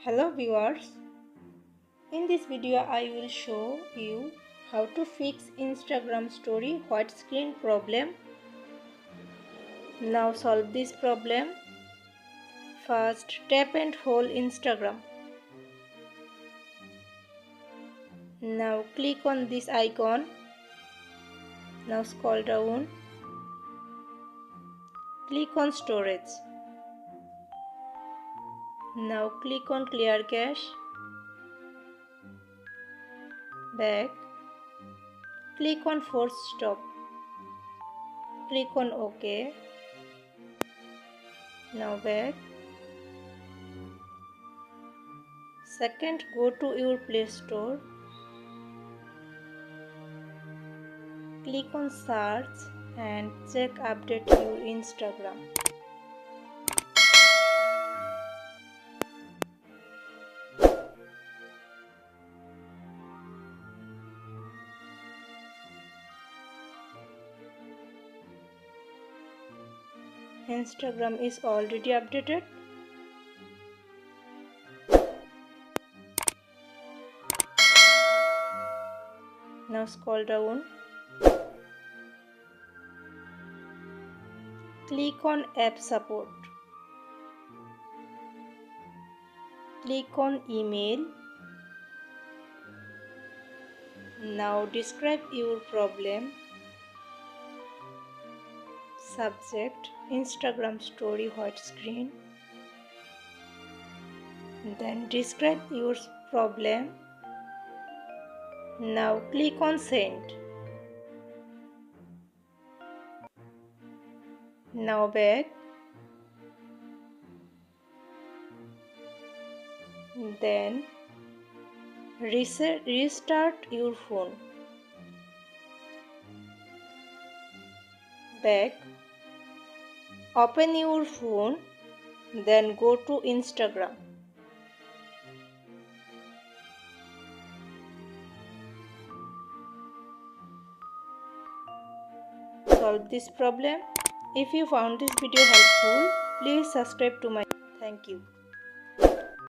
Hello viewers, in this video I will show you how to fix Instagram story white screen problem. Now solve this problem. First, tap and hold Instagram. Now click on this icon. Now scroll down. Click on storage. Now click on clear cache. Back. Click on force stop. Click on OK. Now back. Second, go to your Play Store. Click on search and check update your Instagram. Instagram is already updated. Now scroll down. Click on App Support. Click on Email. Now describe your problem. Subject: Instagram story white screen. Then describe your problem. Now click on Send. Now back. Then restart your phone. Back. Open your phone. Then go to Instagram. Solve this problem. If you found this video helpful, please subscribe to my channel. Thank you.